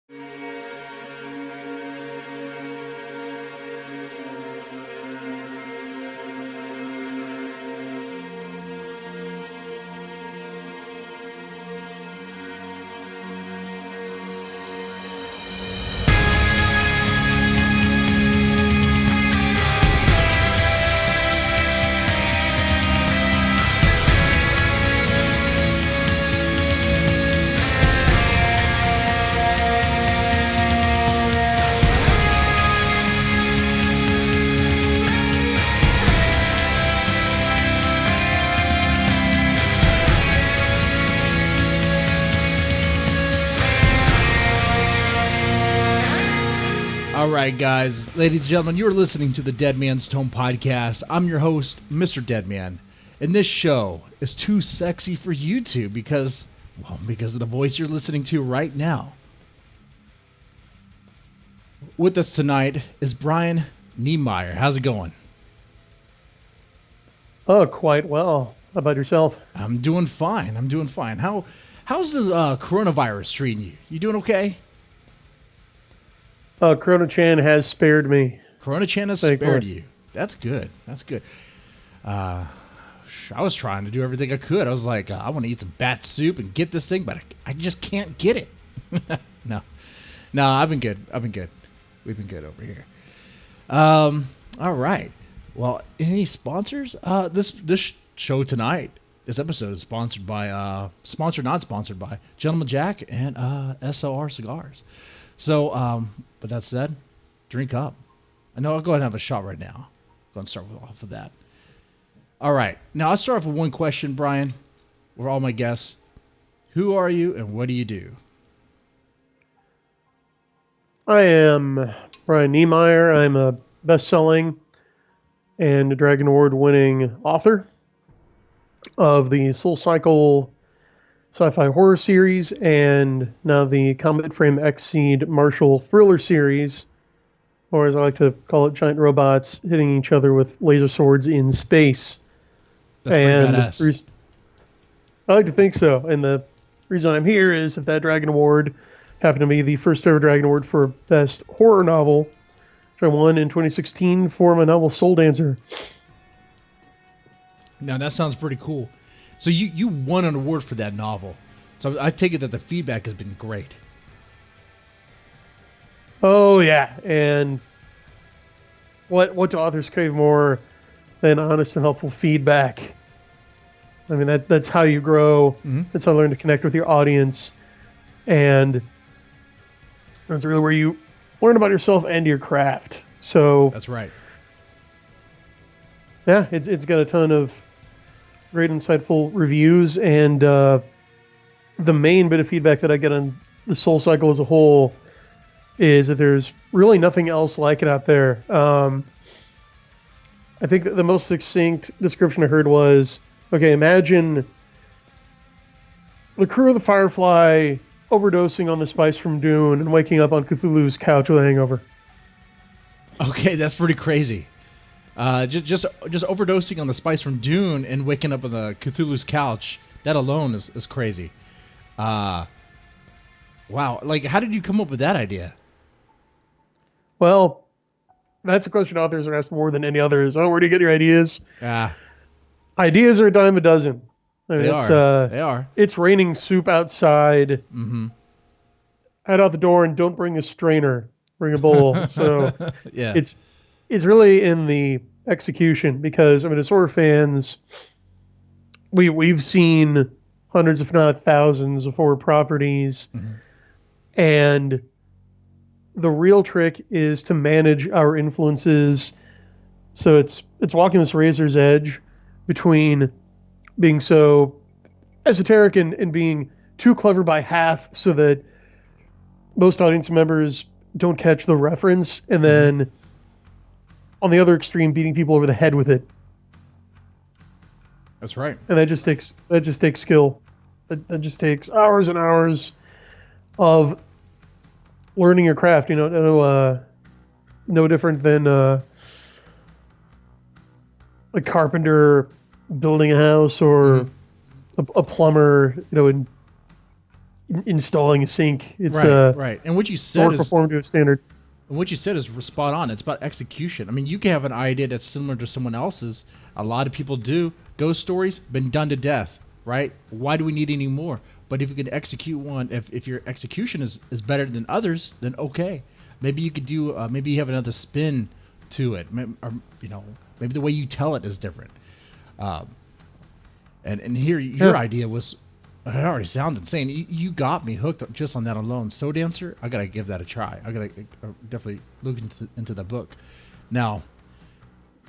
All right, guys, ladies and gentlemen, you're listening to the Deadman's Tome podcast. I'm your host, Mr. Deadman, and this show is too sexy for YouTube because of the voice you're listening to right now. With us tonight is Brian Niemeier. How's it going? Oh, quite well. How about yourself? I'm doing fine. How's the coronavirus treating you? You doing okay? Corona-chan has spared me. Corona-chan has spared you. That's good. I was trying to do everything I could. I was like, I want to eat some bat soup and get this thing, but I just can't get it. No, I've been good. We've been good over here. All right. Well, any sponsors? This show tonight, this episode is sponsored by, not sponsored by, Gentleman Jack and SOR Cigars. So, but that said, drink up. I know I'll go ahead and have a shot right now. Go and start off with that. All right. Now, I'll start off with one question, Brian, with all my guests. Who are you and what do you do? I am Brian Niemeier. I'm a best-selling and Dragon Award-winning author of the Soul Cycle sci-fi horror series and now the Combat Frame Exceed martial thriller series, or as I like to call it, giant robots hitting each other with laser swords in space. That's pretty badass. I like to think so. And the reason I'm here is that Dragon Award happened to be the first ever Dragon Award for Best Horror Novel, which I won in 2016 for my novel Soul Dancer. Now, that sounds pretty cool. So you won an award for that novel. So I take it that the feedback has been great. Oh, yeah. And what do authors crave more than honest and helpful feedback? I mean, that's how you grow. Mm-hmm. That's how you learn to connect with your audience. And that's really where you learn about yourself and your craft. So that's right. Yeah, it's got a ton of great, insightful reviews, and the main bit of feedback that I get on the Soul Cycle as a whole is that there's really nothing else like it out there. I think that the most succinct description I heard was, okay, imagine the crew of the Firefly overdosing on the spice from Dune and waking up on Cthulhu's couch with a hangover. Okay, that's pretty crazy. Just overdosing on the spice from Dune and waking up on the Cthulhu's couch, that alone is crazy. Wow. Like, how did you come up with that idea? Well, that's a question authors are asked more than any others. Oh, where do you get your ideas? Ideas are a dime a dozen. I mean, they are. It's raining soup outside. Mm-hmm. Head out the door and don't bring a strainer. Bring a bowl. So yeah. It's really in the execution because, I mean, as horror fans, we've seen hundreds, if not thousands, of horror properties. Mm-hmm. And the real trick is to manage our influences. So it's walking this razor's edge between being so esoteric and being too clever by half so that most audience members don't catch the reference, and then on the other extreme, beating people over the head with it. That's right. And that just takes skill. That just takes hours and hours of learning your craft. You know, no different than a carpenter building a house or a plumber, you know, in installing a sink. It's right. And what you said or is performed to a standard. spot on. It's about execution. I mean, you can have an idea that's similar to someone else's. A lot of people do. Ghost stories been done to death, right? Why do we need any more? But if you can execute one, if your execution is better than others, then okay. Maybe you could do. Maybe you have another spin to it. Or, maybe the way you tell it is different. And here your idea was. It already sounds insane. You got me hooked just on that alone. So Dancer, I gotta give that a try. I gotta definitely look into the book. Now,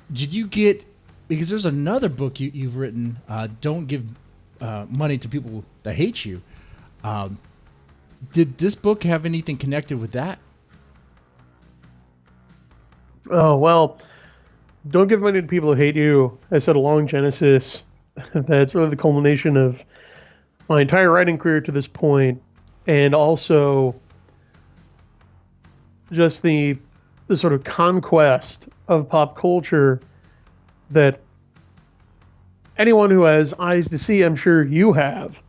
did you get, because there's another book you've written, Don't Give Money to People That Hate You. Did this book have anything connected with that? Oh, well, Don't Give Money to People Who Hate You. I said a long genesis. That's really the culmination of my entire writing career to this point, and also just the sort of conquest of pop culture that anyone who has eyes to see, I'm sure you have,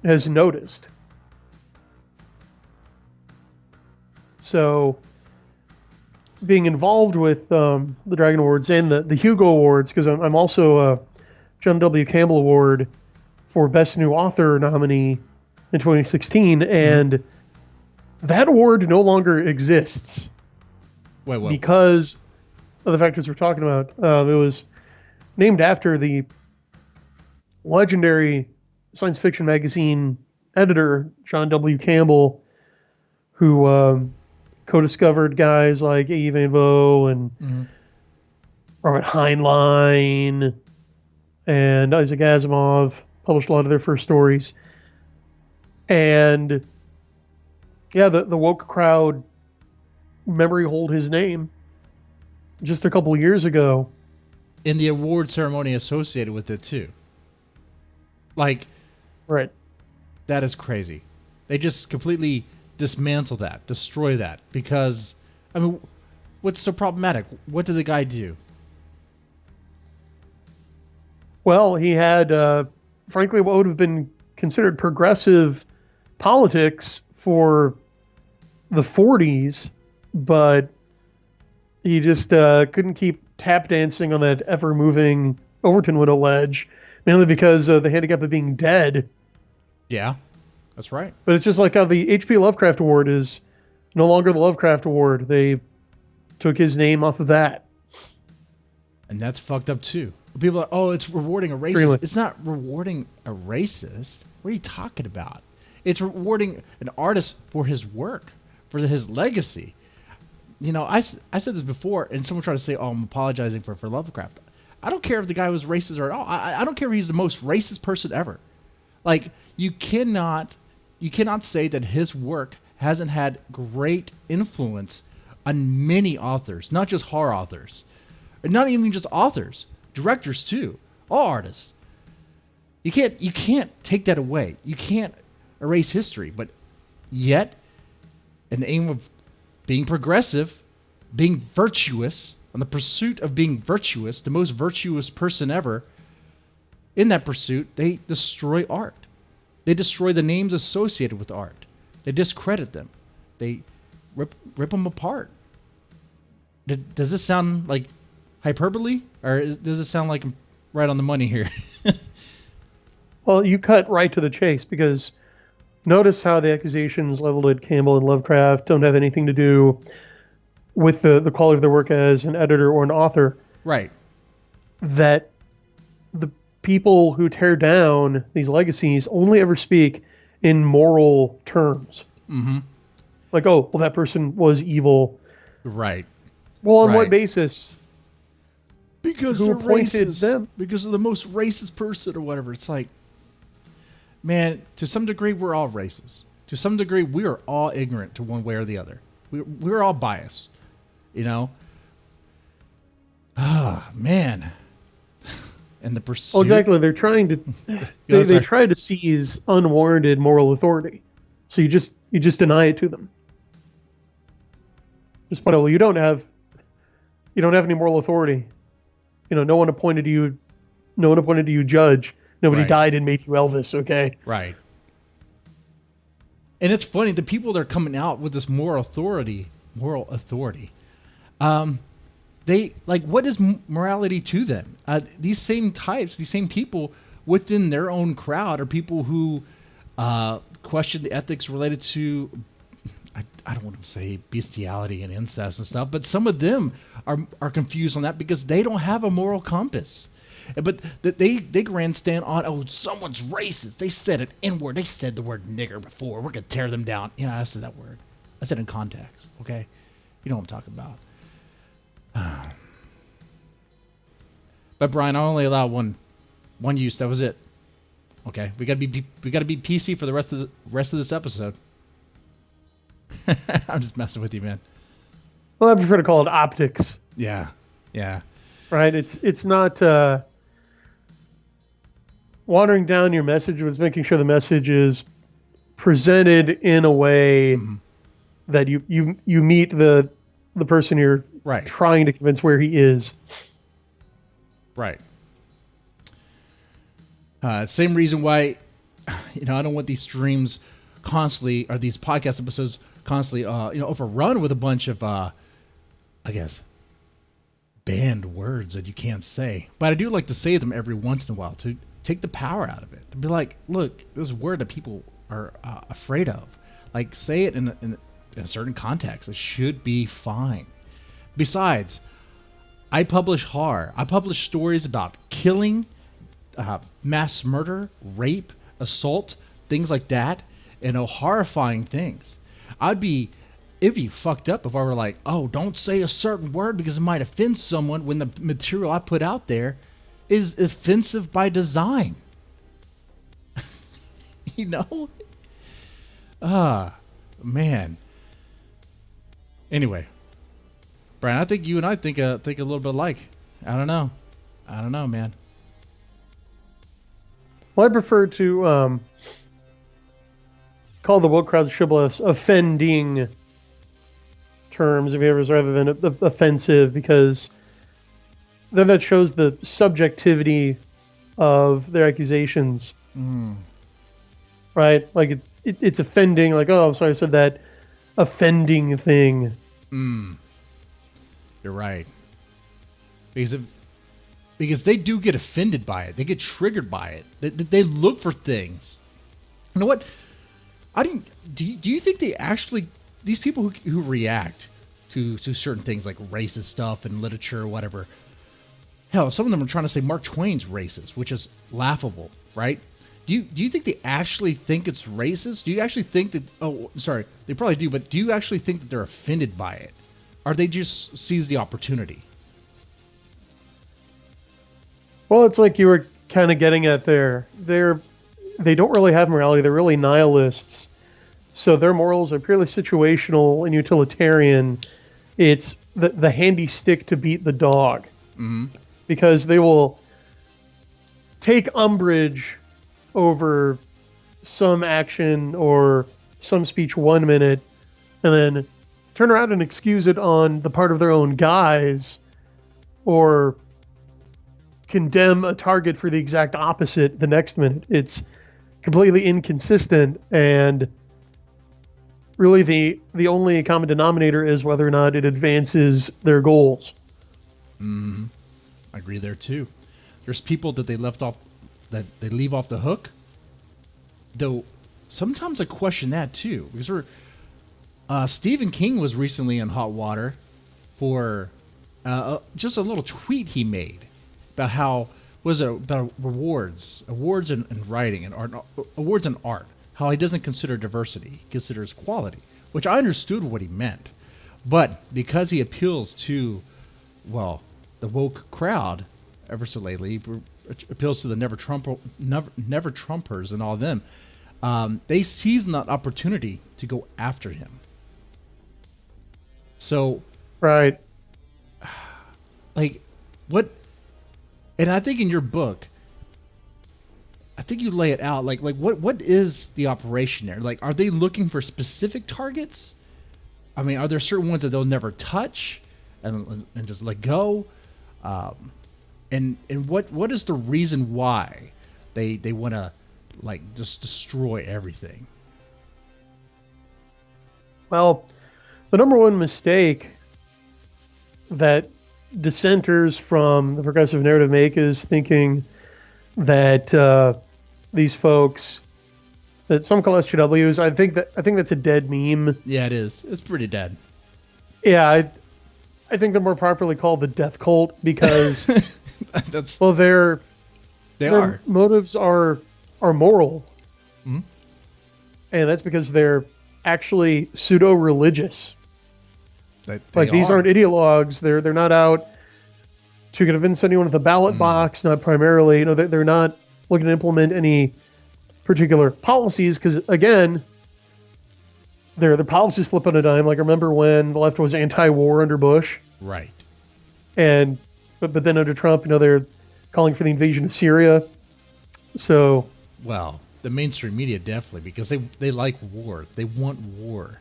has noticed. So being involved with the Dragon Awards and the Hugo Awards, because I'm also a John W. Campbell Award for Best New Author nominee in 2016, and that award no longer exists. Wait, what? Because of the factors we're talking about. It was named after the legendary science fiction magazine editor, John W. Campbell, who co-discovered guys like A. Van Vogt and Robert Heinlein and Isaac Asimov. Published a lot of their first stories. And yeah, the woke crowd memory hold his name just a couple of years ago. In the award ceremony associated with it too. Like, right. That is crazy. They just completely dismantle that, destroy that, because, I mean, what's so problematic? What did the guy do? Well, he had, frankly, what would have been considered progressive politics for the 40s, but he just couldn't keep tap dancing on that ever-moving Overton Widow ledge, mainly because of the handicap of being dead. Yeah, that's right. But it's just like how the H.P. Lovecraft Award is no longer the Lovecraft Award. They took his name off of that. And that's fucked up too. People are, oh, it's rewarding a racist. Really? It's not rewarding a racist. What are you talking about? It's rewarding an artist for his work, for his legacy. You know, I said this before, and someone tried to say, oh, I'm apologizing for Lovecraft. I don't care if the guy was racist or at all. I don't care if he's the most racist person ever. Like, you cannot say that his work hasn't had great influence on many authors, not just horror authors. And not even just authors, directors too, all artists. You can't take that away. You can't erase history, but yet, in the aim of being progressive, being virtuous, on the pursuit of being virtuous, the most virtuous person ever, in that pursuit, they destroy art. They destroy the names associated with art. They discredit them. They rip them apart. Does this sound like hyperbole, or does it sound like I'm right on the money here? Well, you cut right to the chase, because notice how the accusations leveled at Campbell and Lovecraft don't have anything to do with the quality of their work as an editor or an author. Right. That the people who tear down these legacies only ever speak in moral terms. Mm-hmm. Like, oh, well, that person was evil. Right. Well, on what basis? Because they're racist. Them? Because they're the most racist person or whatever. It's like, man, to some degree, we're all racist. To some degree, we are all ignorant to one way or the other. We're all biased, you know? Ah, man. And the pursuit. Oh, exactly. They're trying to, they try to seize unwarranted moral authority. So you just deny it to them. Just point out, well, you don't have any moral authority. You know, no one appointed you judge. Nobody died and made you Elvis, okay? Right. And it's funny, the people that are coming out with this moral authority, they like, what is morality to them? These same types, these same people within their own crowd are people who question the ethics related to, I don't want to say bestiality and incest and stuff, but some of them are confused on that because they don't have a moral compass. But they grandstand on, oh, someone's racist. They said an N-word. They said the word nigger before. We're going to tear them down. Yeah, I said that word. I said in context, okay? You know what I'm talking about. But Brian, I only allow one use. That was it. Okay, we gotta be PC for the rest of this episode. I'm just messing with you, man. Well, I prefer to call it optics. Yeah. Right. It's not watering down your message. It's making sure the message is presented in a way that you meet the person you're trying to convince where he is. Right. Same reason why, I don't want these streams constantly, or these podcast episodes constantly, overrun with a bunch of, I guess, banned words that you can't say. But I do like to say them every once in a while to take the power out of it. To be like, look, this is a word that people are afraid of. Like, say it in a certain context. It should be fine. Besides, I publish horror. I publish stories about killing, mass murder, rape, assault, things like that, and horrifying things. It'd be fucked up if I were like, oh, don't say a certain word because it might offend someone when the material I put out there is offensive by design. Man. Anyway, Brian, I think you and I think a little bit alike. I don't know, man. Well, I prefer to call the woke crowd shibboleths offending terms of yours rather than offensive, because then that shows the subjectivity of their accusations. Right? Like it's offending. Like, oh, I'm sorry, I said that offending thing. You're right. Because they do get offended by it. They get triggered by it. They look for things. You know what? Do you think they actually, these people who react to certain things like racist stuff and literature or whatever, hell, some of them are trying to say Mark Twain's racist, which is laughable, right? Do you think they actually think it's racist? Do you actually think that, oh, sorry, they probably do, but do you actually think that they're offended by it? Or they just seize the opportunity? Well, it's like you were kind of getting at there. They don't really have morality. They're really nihilists. So their morals are purely situational and utilitarian. It's the handy stick to beat the dog. Because they will take umbrage over some action or some speech 1 minute and then turn around and excuse it on the part of their own guys, or condemn a target for the exact opposite the next minute. It's completely inconsistent, and really the only common denominator is whether or not it advances their goals. I agree there too. There's people that they leave off the hook, though sometimes I question that too, because Stephen King was recently in hot water for just a little tweet he made about how about awards in writing and art, awards in art, how he doesn't consider diversity, he considers quality, which I understood what he meant, but because he appeals to, well, the woke crowd ever so lately, appeals to the never Trumpers and all of them, they seize that opportunity to go after him. So, right, like, what? And I think in your book, I think you lay it out. Like what is the operation there? Like, are they looking for specific targets? I mean, are there certain ones that they'll never touch and just let go? And what is the reason why they want to, like, just destroy everything? Well, the number one mistake that dissenters from the progressive narrative make is thinking that these folks that some call SJWs. I think that's a dead meme. Yeah, it is. It's pretty dead. Yeah, I think they're more properly called the death cult because That's well, they their are. motives are moral, Mhm. and that's because they're actually pseudo religious. They Like these are. aren't ideologues. They're not out to convince anyone at the ballot box. Not primarily. You know, they're not looking to implement any particular policies because again, their policies flip on a dime. Like remember when the left was anti-war under Bush, Right. and but then under Trump, you know, they're calling for the invasion of Syria. So Well, the mainstream media definitely because they like war. They want war.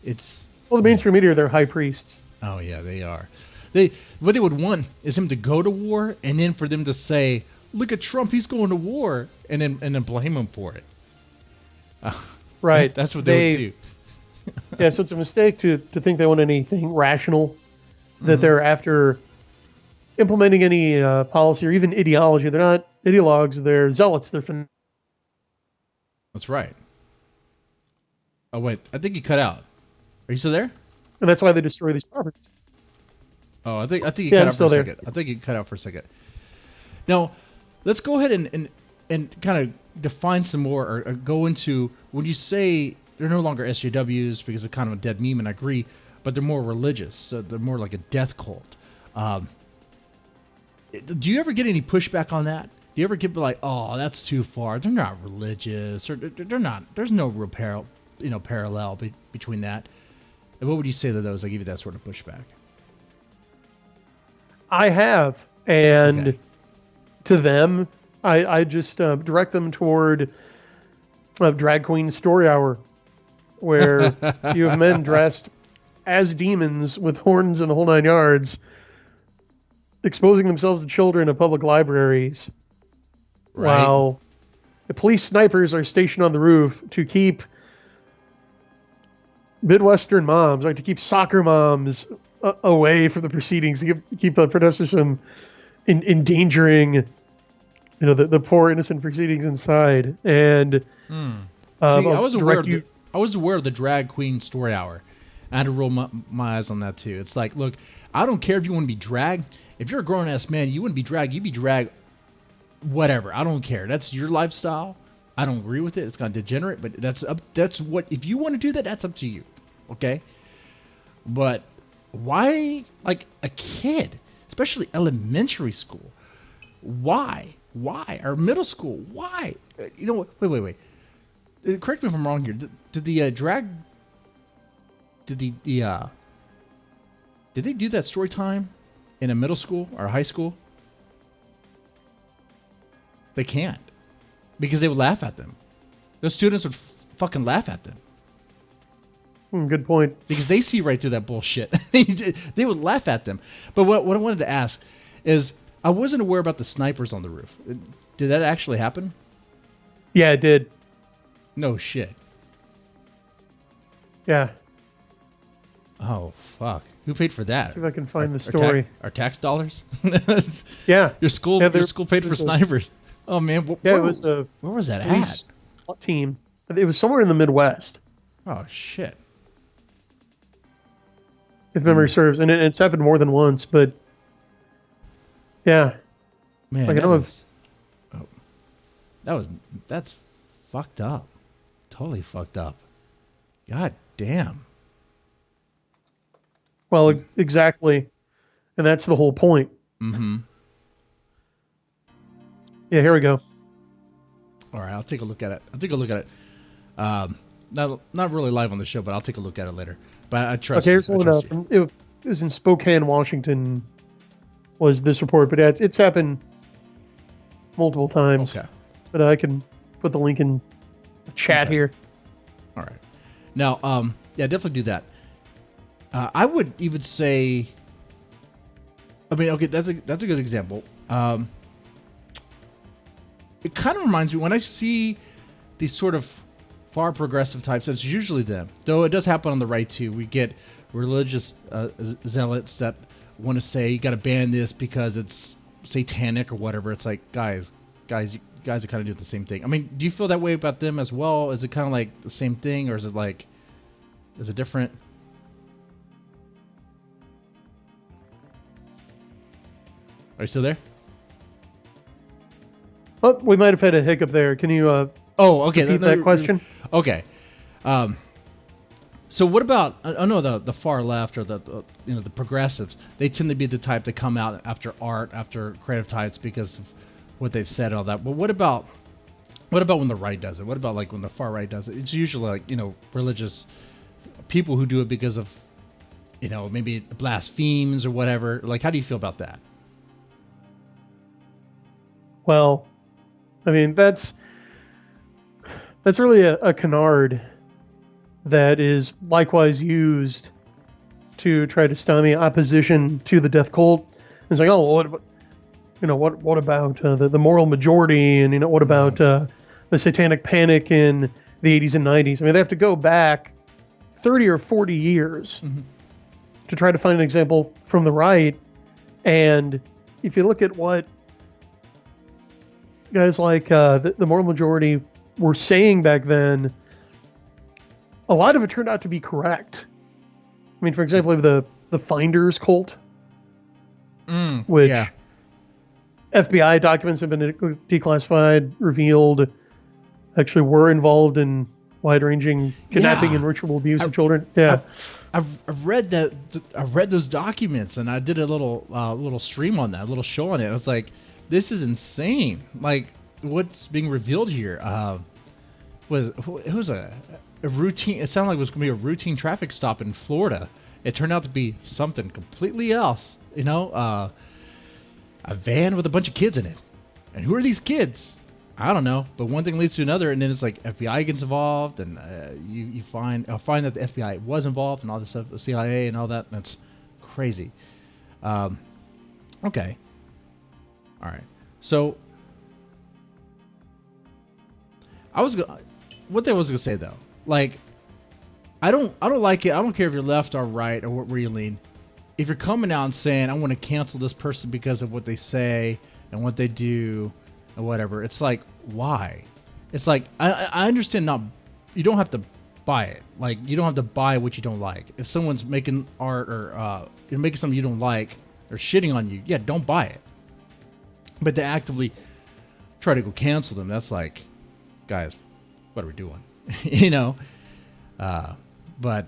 It's well, the mainstream media are their high priests. oh yeah, they are. They what they would want is him to go to war and then for them to say, "Look at Trump, he's going to war," and then blame him for it. Right. That's what they would do. Yeah, so it's a mistake to think they want anything rational, that they're after implementing any policy or even ideology. They're not ideologues, they're zealots. That's right. Oh wait, I think you cut out. Are you still there? And that's why they destroy these properties. Oh, I think you Yeah, cut I'm out for still a there. second. I think you cut out for a second. Now, let's go ahead and kind of define some more or go into when you say they're no longer SJWs because they're kind of a dead meme, and I agree, but they're more religious. So they're more like a death cult. Do you ever get any pushback on that? Do you ever get like, oh, that's too far? They're not religious, or they're not. There's no real parallel between that. And what would you say to those? I give you that sort of pushback. I have. And Okay. to them, I just direct them toward Drag Queen Story Hour, where you have men dressed as demons with horns and the whole nine yards, exposing themselves to children at public libraries, Right. while the police snipers are stationed on the roof to keep Midwestern moms, like to keep soccer moms away from the proceedings, to keep protesters from endangering, you know, the poor innocent proceedings inside. And See, I was aware. direct I was aware of the drag queen story hour. I had to roll my eyes on that too. It's like, look, I don't care if you want to be dragged. If you're a grown ass man, you wouldn't be dragged. You'd be dragged. Whatever. I don't care. That's your lifestyle. I don't agree with it. It's kind of degenerate, but that's up. That's what. If you want to do that, that's up to you. Okay. But why, like a kid, especially elementary school? Why? Or middle school? Why? You know what? Wait. Correct me if I'm wrong here. Did the drag? Did did they do that story time in a middle school or a high school? They can't because they would laugh at them. Those students would fucking laugh at them good point. because they see right through that bullshit. They would laugh at them. But what I wanted to ask is, I wasn't aware about the snipers on the roof. Did that actually happen? Yeah, it did. No shit. Yeah. Oh fuck! Who paid for that? See if I can find the Our story. Our tax dollars. Yeah. Your school. Yeah, Your school paid for snipers. Oh man. Yeah, Where, it was a where was that police at? SWAT team. It was somewhere in the Midwest, Oh shit. if memory serves, and it's happened more than once. But yeah, Man, Like, I that know was, that's fucked up. Totally fucked up. God damn. well, exactly, and that's the whole point. Mm-hmm. Yeah, here we go. All right, I'll take a look at it. Not really live on the show, but I'll take a look at it later. But I trust Okay, you. here's I one trust up. you. It was in Spokane, Washington. Was this report? But yeah, it's happened multiple times. Okay. But I can put the link in the chat Okay. here. All right. Now, yeah, definitely do that. I would even say, I mean, okay, that's a good example. It kind of reminds me when I see these sort of far progressive types, it's usually them. Though it does happen on the right too. We get religious zealots that want to say you got to ban this because it's satanic or whatever. It's like, guys, you guys are kind of doing the same thing. I mean, do you feel that way about them as well? Is it kind of like the same thing, or is it different? Are you still there? Oh, we might have had a hiccup there. Can you okay. repeat that question? Okay. So what about, I know the far left or the progressives, they tend to be the type that come out after art, after creative types because of what they've said and all that. But what about when the right does it? What about like when the far right does it? It's usually like, religious people who do it because of, maybe blasphemes or whatever. Like, how do you feel about that? Well, I mean, that's really a canard that is likewise used to try to stymie opposition to the death cult. It's like, oh, what about the moral majority, and what about the satanic panic in the 80s and 90s? I mean, they have to go back 30 or 40 years to try to find an example from the right. And if you look at what guys like the moral majority were saying back then, a lot of it turned out to be correct. I mean, for example, the Finders cult, which FBI documents have been declassified, revealed, actually were involved in wide-ranging kidnapping and ritual abuse of children. Yeah, I've read that. I read those documents, and I did a little stream on that, a little show on it. I was like, this is insane. Like, what's being revealed here was a routine. It sounded like it was going to be a routine traffic stop in Florida. It turned out to be something completely else. A van with a bunch of kids in it. And who are these kids? I don't know. But one thing leads to another, and then it's like FBI gets involved, and you find that the FBI was involved, and all this stuff, the CIA and all that. And that's crazy. Okay. All right. So what I was gonna say though, like, I don't like it. I don't care if you're left or right or where you lean. If you're coming out and saying I want to cancel this person because of what they say and what they do or whatever, it's like, why? It's like, I understand you don't have to buy it. Like, you don't have to buy what you don't like. If someone's making art or making something you don't like or shitting on you, yeah, don't buy it. But to actively try to go cancel them, that's like, guys, what are we doing? But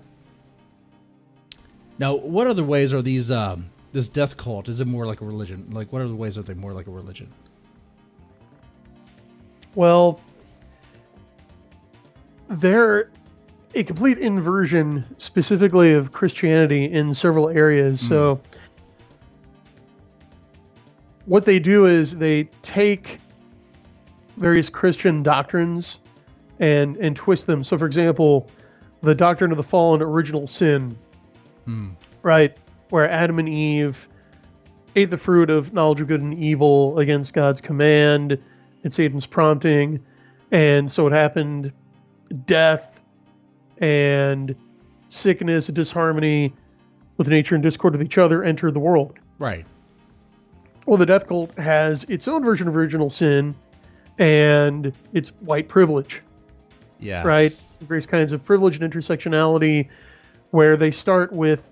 now, what other ways are these this death cult? Is it more like a religion? Like, what other ways are they more like a religion? Well, they're a complete inversion, specifically of Christianity in several areas. So what they do is they take various Christian doctrines and twist them. So, for example, the doctrine of the fallen original sin, right, where Adam and Eve ate the fruit of knowledge of good and evil against God's command and Satan's prompting, and so it happened, death and sickness and disharmony with nature and discord with each other entered the world. Right. Well, the death cult has its own version of original sin, and it's white privilege. Yes. Right? Various kinds of privilege and intersectionality, where they start with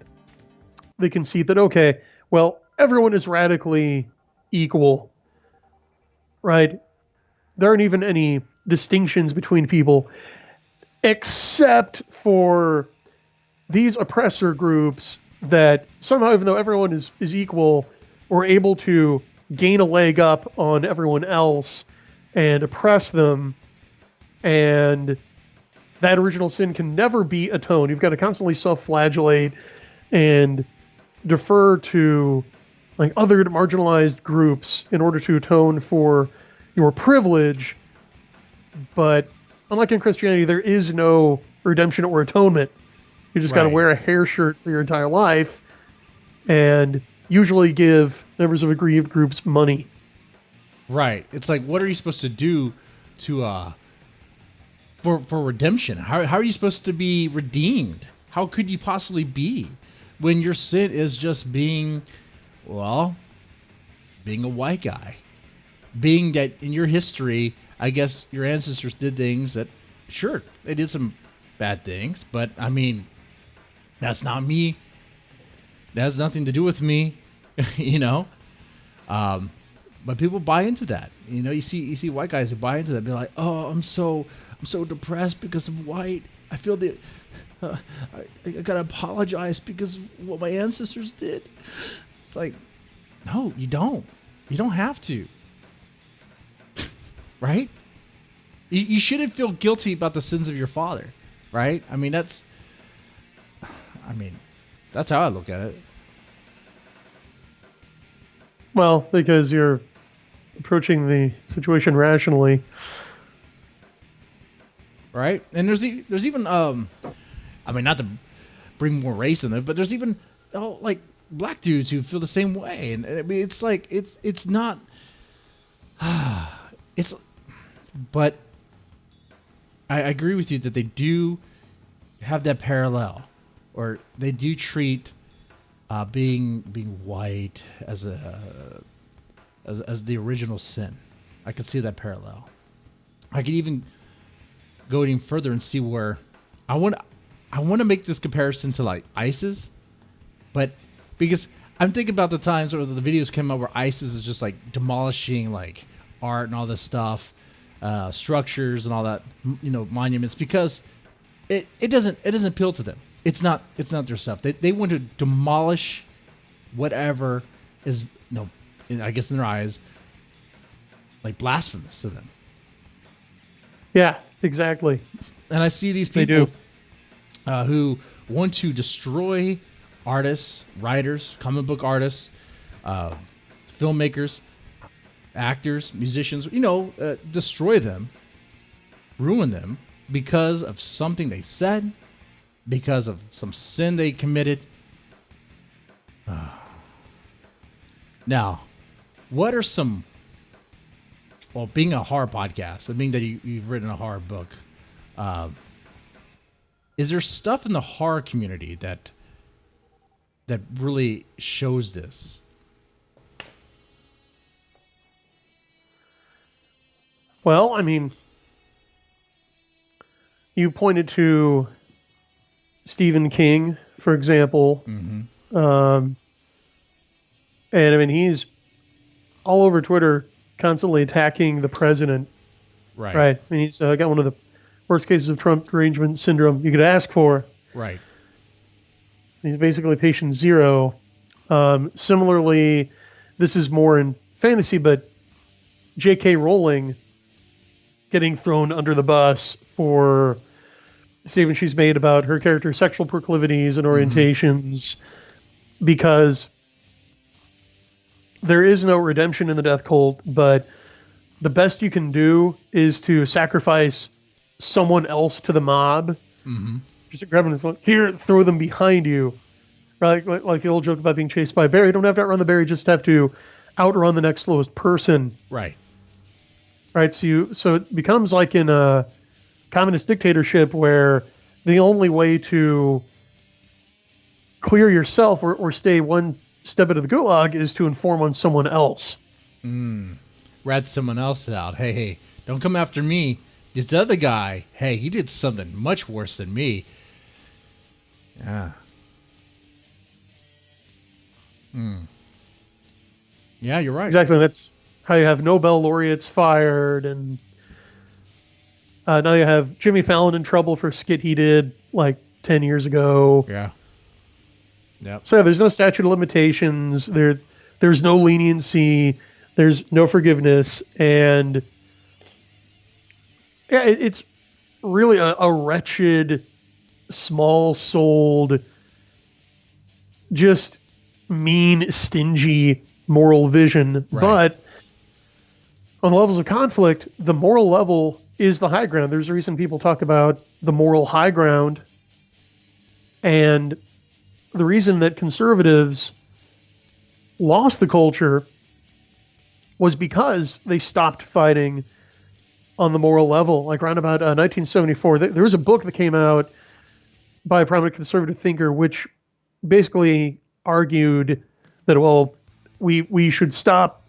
the conceit that, okay, well, everyone is radically equal, right? There aren't even any distinctions between people, except for these oppressor groups that somehow, even though everyone is equal, were able to gain a leg up on everyone else and oppress them. And that original sin can never be atoned. You've got to constantly self-flagellate and defer to like other marginalized groups in order to atone for your privilege. But unlike in Christianity, there is no redemption or atonement. You just got to wear a hair shirt for your entire life and usually give members of aggrieved groups money. Right. It's like, what are you supposed to do to for redemption. How are you supposed to be redeemed? How could you possibly be when your sin is just being a white guy? Being that in your history, I guess your ancestors did things that, sure, they did some bad things, but I mean, that's not me. That has nothing to do with me, you know? But people buy into that. You know, you see white guys who buy into that, be like, "Oh, I'm so depressed because I'm white. I feel that I gotta apologize because of what my ancestors did." It's like, no, you don't. You don't have to. Right? You shouldn't feel guilty about the sins of your father, right? I mean, that's how I look at it. Well, because you're approaching the situation rationally. Right? And there's even not to bring more race in it, but there's even like black dudes who feel the same way, and I mean, it's like it's not it's but I agree with you that they do have that parallel, or they do treat being white as the original sin. I could see that parallel. I could even go even further and see where I want to make this comparison to like ISIS, but because I'm thinking about the times where the videos came out where ISIS is just like demolishing like art and all this stuff, structures and all that, you know, monuments, because it doesn't appeal to them. It's not their stuff. They want to demolish whatever is, you know, I guess in their eyes, like blasphemous to them. Yeah, exactly. And I see these people who want to destroy artists, writers, comic book artists, filmmakers, actors, musicians, you know, destroy them, ruin them because of something they said, because of some sin they committed. Now, what are some, well, being a horror podcast, and being that you've written a horror book, is there stuff in the horror community that really shows this? Well, I mean, you pointed to Stephen King, for example. Mm-hmm. And I mean, he's all over Twitter constantly attacking the president. Right. Right. I mean, he's got one of the worst cases of Trump derangement syndrome you could ask for. Right. He's basically patient zero. Similarly, this is more in fantasy, but J.K. Rowling getting thrown under the bus for statements she's made about her character's sexual proclivities and orientations, because there is no redemption in the death cult, but the best you can do is to sacrifice someone else to the mob. Mm-hmm. Just to grab them and say, here, throw them behind you. Right? Like the old joke about being chased by a bear. You don't have to outrun the bear, you just have to outrun the next slowest person. Right. Right. So it becomes like in a communist dictatorship where the only way to clear yourself or stay one step into the gulag is to inform on someone else. Rat someone else out. Hey, don't come after me. This other guy, hey, he did something much worse than me. Yeah. Yeah, you're right. Exactly. That's how you have Nobel laureates fired, and now you have Jimmy Fallon in trouble for a skit he did like 10 years ago. Yeah. Yep. So there's no statute of limitations. There's no leniency. There's no forgiveness. And yeah, it's really a wretched, small-souled, just mean, stingy moral vision. Right. But on levels of conflict, the moral level is the high ground. There's a reason people talk about the moral high ground. And the reason that conservatives lost the culture was because they stopped fighting on the moral level. Like around about 1974, there was a book that came out by a prominent conservative thinker, which basically argued that, well, we should stop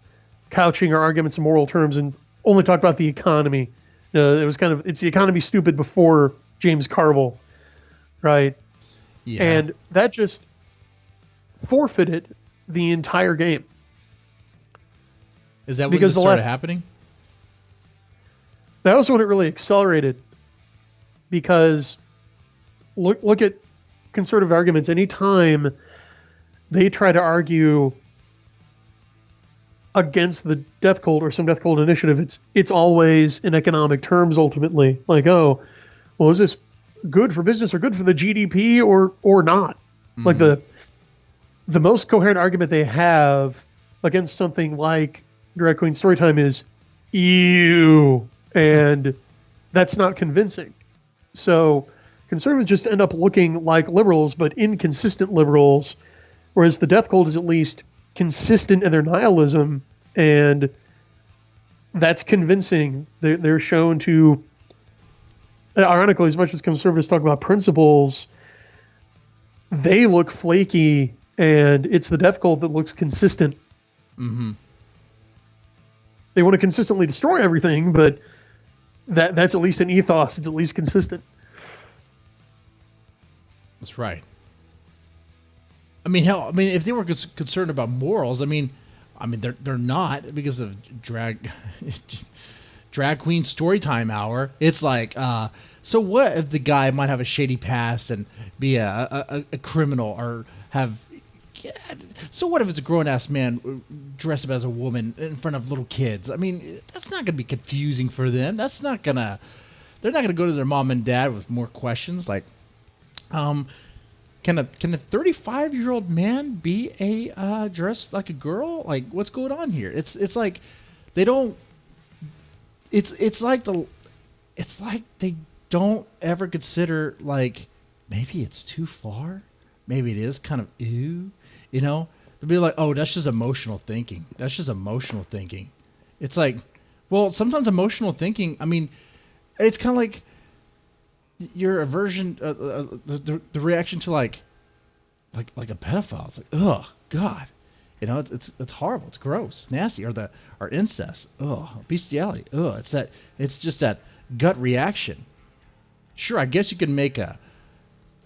couching our arguments in moral terms and only talk about the economy. It was kind of, it's the economy stupid before James Carville, right? Yeah. And that just forfeited the entire game. Is that when this started happening? That was when it really accelerated, because look at conservative arguments. Anytime they try to argue against the death cult or some death cult initiative, it's always in economic terms ultimately. Like, oh, well, is this good for business or good for the GDP or not? Mm-hmm. Like the most coherent argument they have against something like Drag Queen Storytime is ew, and that's not convincing. So conservatives just end up looking like liberals, but inconsistent liberals, whereas the death cult is at least consistent in their nihilism, and that's convincing. They're shown to, ironically, as much as conservatives talk about principles, they look flaky, and it's the death cult that looks consistent. Mm-hmm. They want to consistently destroy everything, but that's at least an ethos. It's at least consistent. That's right. I mean, hell, if they were concerned about morals, I mean, they're not, because of drag queen storytime hour. It's like, so what if the guy might have a shady past and be a criminal, or have? So what if it's a grown ass man dressed up as a woman in front of little kids? I mean, that's not going to be confusing for them. They're not going to go to their mom and dad with more questions like, Can a 35-year-old man be a dressed like a girl? Like, what's going on here? It's like they don't. It's like they don't ever consider, like, maybe it's too far. Maybe it is kind of ew. They'll be like, oh, that's just emotional thinking. That's just emotional thinking. It's like, well, sometimes emotional thinking. I mean, it's kind of like your aversion, the reaction to like a pedophile. It's like, ugh, God, it's horrible, it's gross, it's nasty, or incest, ugh, bestiality, ugh. It's just that gut reaction. Sure, I guess you can make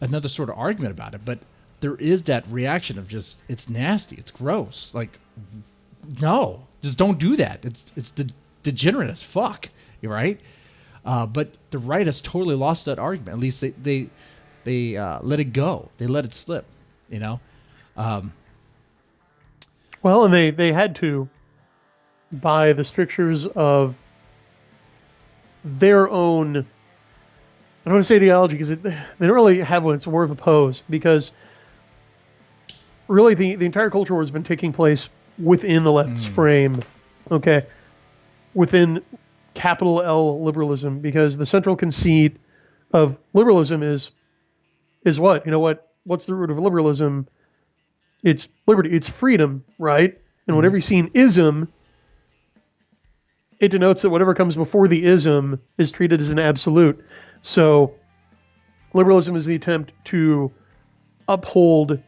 another sort of argument about it, but there is that reaction of just, it's nasty, it's gross. Like, no, just don't do that. It's degenerate as fuck. You're right. But the right has totally lost that argument. At least they let it go. They let it slip, Well, and they had to, by the strictures of their own, I don't want to say ideology, because they don't really have one. It's more of a pose, because really the entire culture war has been taking place within the left's frame, okay? Within capital L liberalism, because the central conceit of liberalism is what? What's the root of liberalism? It's liberty, it's freedom, right? And whenever you see an ism, it denotes that whatever comes before the ism is treated as an absolute. So liberalism is the attempt to uphold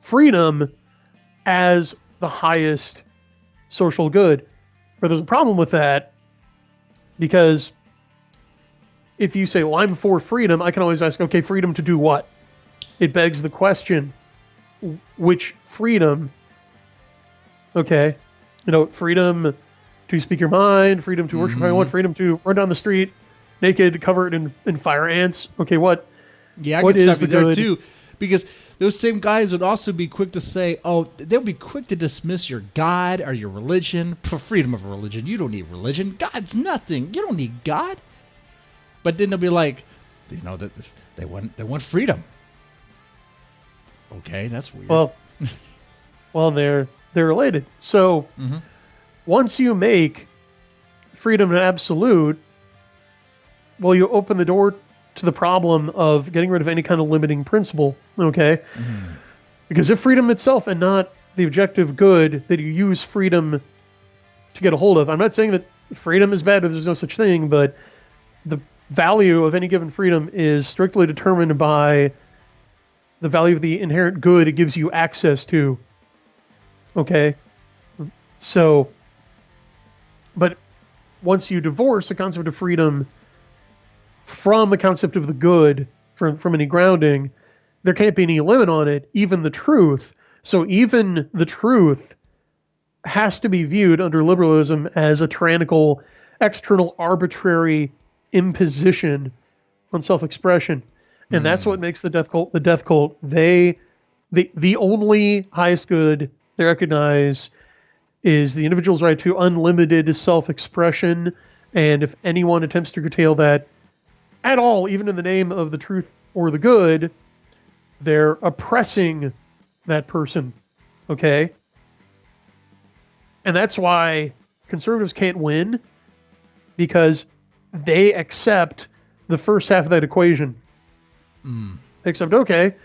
freedom as the highest social good. But there's a problem with that, because if you say, well, I'm for freedom, I can always ask, okay, freedom to do what? It begs the question, which freedom? Okay, freedom to speak your mind, freedom to worship how you want, freedom to run down the street naked, covered in fire ants. Okay, what? Yeah, I can stop you there too, because those same guys would also be quick to say, oh, they'll be quick to dismiss your God or your religion for freedom of religion. You don't need religion. God's nothing. You don't need God. But then they'll be like, that they want freedom. Okay, that's weird. Well, they're related. So once you make freedom an absolute, well, you open the door to the problem of getting rid of any kind of limiting principle, okay? Because if freedom itself and not the objective good that you use freedom to get a hold of. I'm not saying that freedom is bad or there's no such thing, but the value of any given freedom is strictly determined by the value of the inherent good it gives you access to. Okay? So, but once you divorce the concept of freedom from the concept of the good, from any grounding, there can't be any limit on it, even the truth. So even the truth has to be viewed under liberalism as a tyrannical, external, arbitrary imposition on self-expression. And that's what makes the death cult the death cult. The only highest good they recognize is the individual's right to unlimited self-expression. And if anyone attempts to curtail that at all, even in the name of the truth or the good, they're oppressing that person. Okay? And that's why conservatives can't win, because they accept the first half of that equation. Except, okay,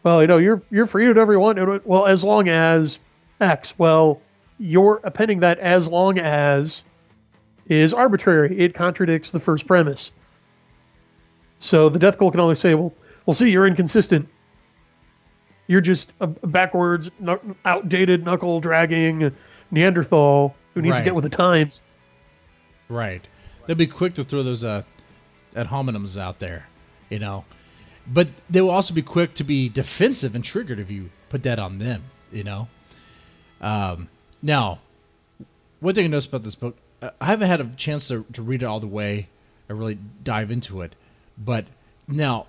well, you're free to do whatever you want. Well, as long as X. Well, you're appending that as long as is arbitrary. It contradicts the first premise. So the death cult can only say, well, see, you're inconsistent. You're just a backwards, outdated, knuckle-dragging Neanderthal who needs to get with the times. Right. They'll be quick to throw those ad hominems out there, But they will also be quick to be defensive and triggered if you put that on them, Now, one thing I noticed about this book, I haven't had a chance to read it all the way and really dive into it. But now,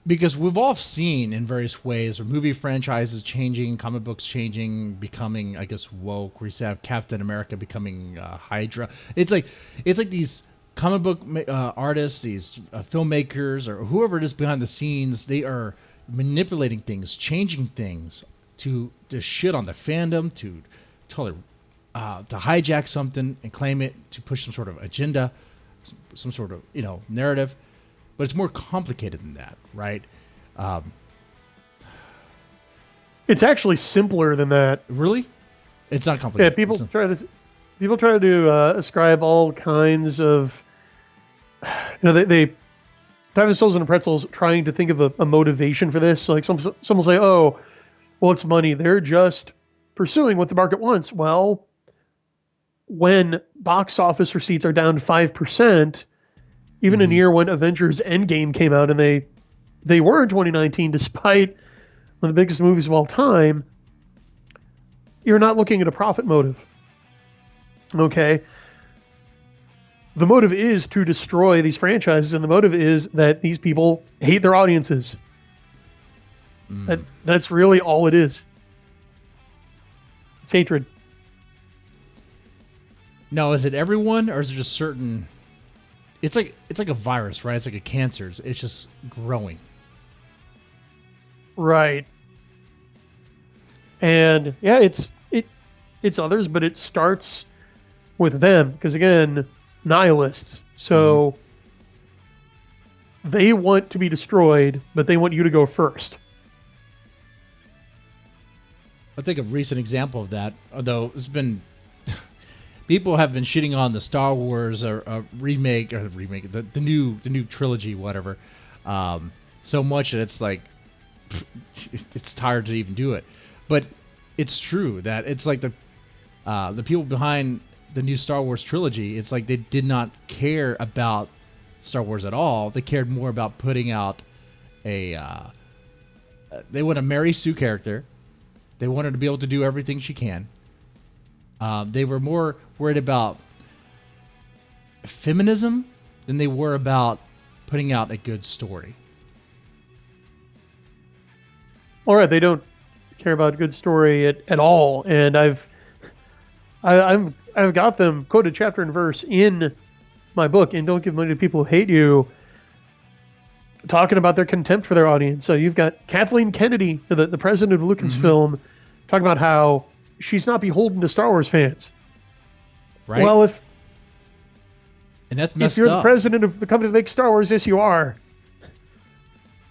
because we've all seen in various ways, or movie franchises changing, comic books changing, becoming, I guess, woke. Where you have Captain America becoming Hydra. It's like these comic book artists, these filmmakers, or whoever it is behind the scenes, they are manipulating things, changing things to shit on the fandom, to hijack something and claim it, to push some sort of agenda, some sort of narrative. But it's more complicated than that, right? It's actually simpler than that. Really? It's not complicated. Yeah, people try to ascribe all kinds of, they dive themselves into pretzels trying to think of a motivation for this. Like some will say, oh, well, it's money. They're just pursuing what the market wants. Well, when box office receipts are down 5%, even in a year when Avengers Endgame came out, and they were in 2019, despite one of the biggest movies of all time, you're not looking at a profit motive. Okay? The motive is to destroy these franchises, and the motive is that these people hate their audiences. That's really all it is. It's hatred. Now, is it everyone, or is it just certain? It's like a virus, right? It's like a cancer. It's just growing. Right. And yeah, it's others, but it starts with them, because again, nihilists. So they want to be destroyed, but they want you to go first. I think a recent example of that, although it's been people have been shitting on the Star Wars remake, the new trilogy, whatever, so much that it's like it's tired to even do it. But it's true that it's like the people behind the new Star Wars trilogy, it's like they did not care about Star Wars at all. They cared more about putting out they want a Mary Sue character. They want her to be able to do everything she can. They were more worried about feminism than they were about putting out a good story. All right, they don't care about a good story at all, and I've got them quoted chapter and verse in my book, and Don't Give Money to People Who Hate You, talking about their contempt for their audience. So you've got Kathleen Kennedy, the president of Lucasfilm, talking about how she's not beholden to Star Wars fans. Right. Well, and that's messed if you're up. the president of the company that makes Star Wars, yes, you are.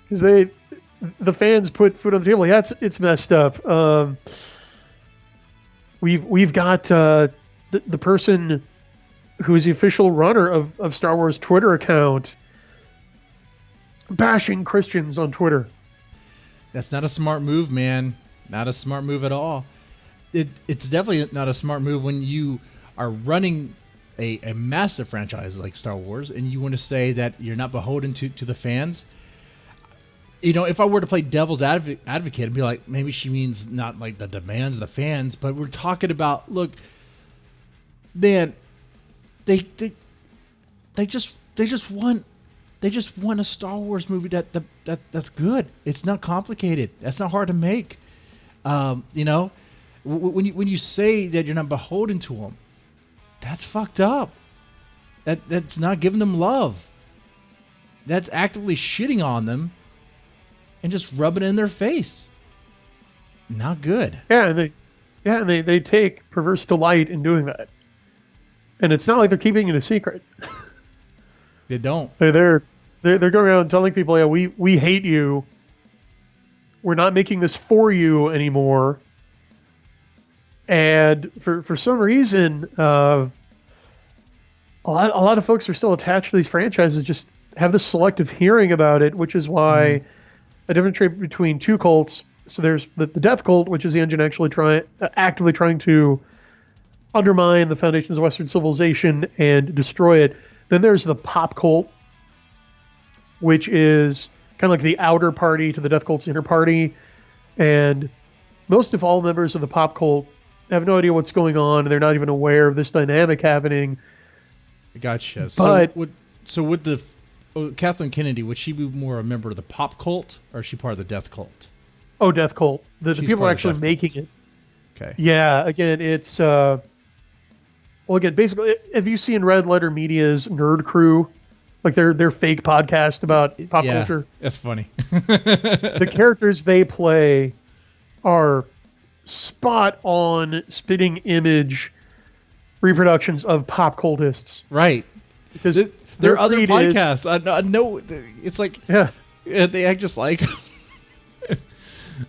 Because the fans put food on the table. Yeah, it's messed up. We've got the the person who is the official runner of Star Wars Twitter account bashing Christians on Twitter. That's not a smart move, man. Not a smart move at all. It's definitely not a smart move when you are running a massive franchise like Star Wars and you want to say that you're not beholden to the fans. You know, if I were to play devil's advocate and be like, maybe she means not like the demands of the fans, but we're talking about, look, man, they just want a Star Wars movie that's good. It's not complicated. That's not hard to make. You know, when you say that you're not beholden to them, that's fucked up. That's not giving them love. That's actively shitting on them and just rubbing it in their face. Not good. Yeah, and they take perverse delight in doing that. And it's not like they're keeping it a secret. They don't. They're going around telling people, yeah, we hate you. We're not making this for you anymore. And for some reason, a lot of folks are still attached to these franchises, just have this selective hearing about it, which is why a difference between two cults. So there's the death cult, which is the engine actually actively trying to undermine the foundations of Western civilization and destroy it. Then there's the pop cult, which is kind of like the outer party to the death cult's inner party. And most of all members of the pop cult have no idea what's going on, and they're not even aware of this dynamic happening. Gotcha. But so would the Kathleen Kennedy, would she be more a member of the pop cult, or is she part of the death cult? Oh, death cult. The people are actually making it. Okay. Yeah. Again, it's well. Again, basically, have you seen Red Letter Media's Nerd Crew? Like their fake podcast about pop culture. That's funny. The characters they play are spot on spitting image reproductions of pop cultists. Right. Because there are other podcasts. I know. It's like, yeah, they act just like.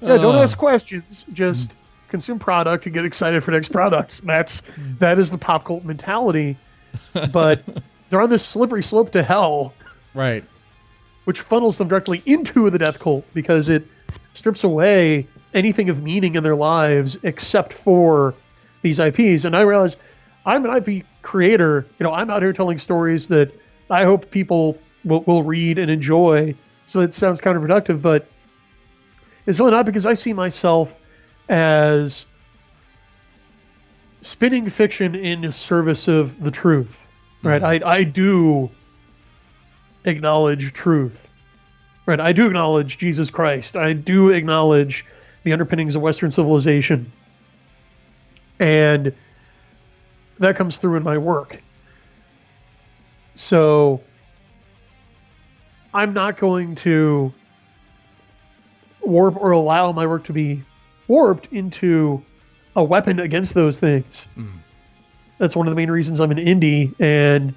Yeah, don't ask questions. Just consume product and get excited for next products. That is the pop cult mentality. But they're on this slippery slope to hell. Right. Which funnels them directly into the death cult because it strips away anything of meaning in their lives except for these IPs. And I realize I'm an IP creator. You know, I'm out here telling stories that I hope people will read and enjoy. So it sounds counterproductive, but it's really not, because I see myself as spinning fiction in service of the truth, right? I do acknowledge truth, right? I do acknowledge Jesus Christ. I do acknowledge the underpinnings of Western civilization. And that comes through in my work. So I'm not going to warp or allow my work to be warped into a weapon against those things. That's one of the main reasons I'm an indie, and you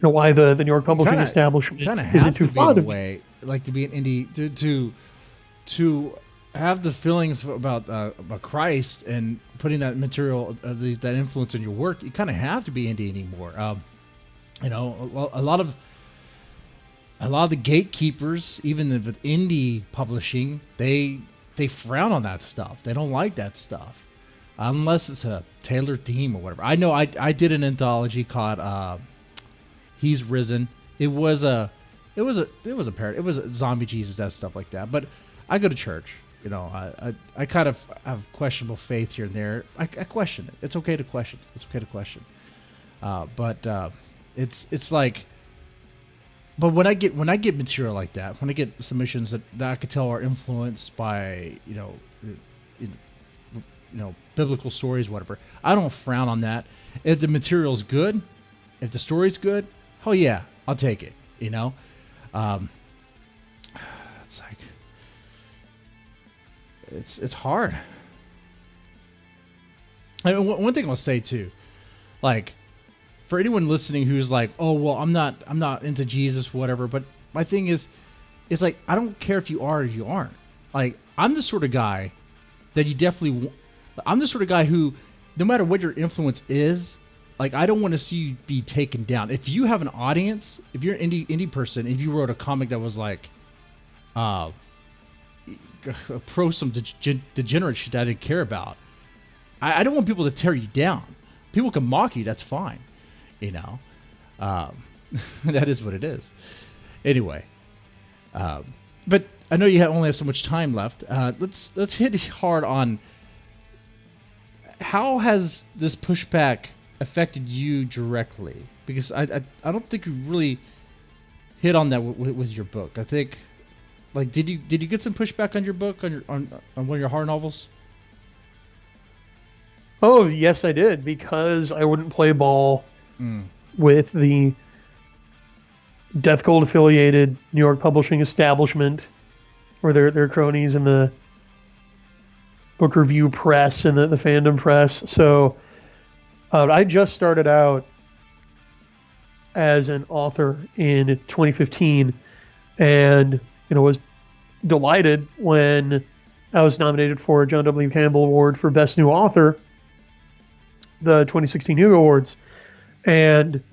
know why the New York Publishing Establishment isn't too fond of me. Like to be an indie to have the feelings about Christ and putting that material, that influence in your work. You kind of have to be indie anymore. You know, a lot of the gatekeepers, even with indie publishing, they frown on that stuff. They don't like that stuff unless it's a tailored theme or whatever. I know I did an anthology called He's Risen. It was a parody. It was a zombie Jesus, that stuff like that. But I go to church. You know, I kind of have questionable faith here and there. I question it. It's okay to question. It's okay to question. But it's like. But when I get material like that, when I get submissions that I could tell are influenced by you know biblical stories, whatever, I don't frown on that. If the material's good, if the story's good, hell yeah, I'll take it. You know, it's like it's hard. I mean, one thing I'll say too, like, for anyone listening who's like, oh, well, I'm not into Jesus, whatever. But my thing is, it's like, I don't care if you are or you aren't. Like, I'm the sort of guy that I'm the sort of guy who, no matter what your influence is, like, I don't want to see you be taken down. If you have an audience, if you're an indie person, if you wrote a comic that was like, pro some degenerate shit that I didn't care about, I don't want people to tear you down. People can mock you, that's fine, you know. That is what it is. Anyway, but I know you only have so much time left. Let's hit hard on how has this pushback affected you directly? Because I don't think you really hit on that with your book. I think, like, did you get some pushback on your book, on one of your horror novels? Oh, yes, I did, because I wouldn't play ball with the Death Cult affiliated New York publishing establishment, or their cronies in the book review press and the fandom press. So I just started out as an author in 2015, and was delighted when I was nominated for a John W. Campbell Award for Best New Author, the 2016 Hugo Awards. And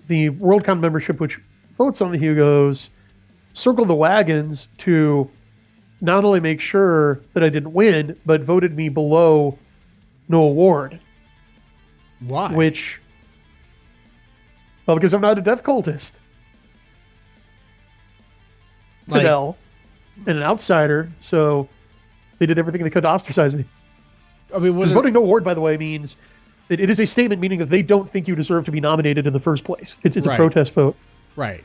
the Worldcon membership, which votes on the Hugos, circled the wagons to not only make sure that I didn't win, but voted me below no award. Why? Well, because I'm not a death cultist. Fidel, and an outsider, so they did everything they could to ostracize me. I mean, voting no award, by the way, means that it is a statement meaning that they don't think you deserve to be nominated in the first place. It's a protest vote. Right.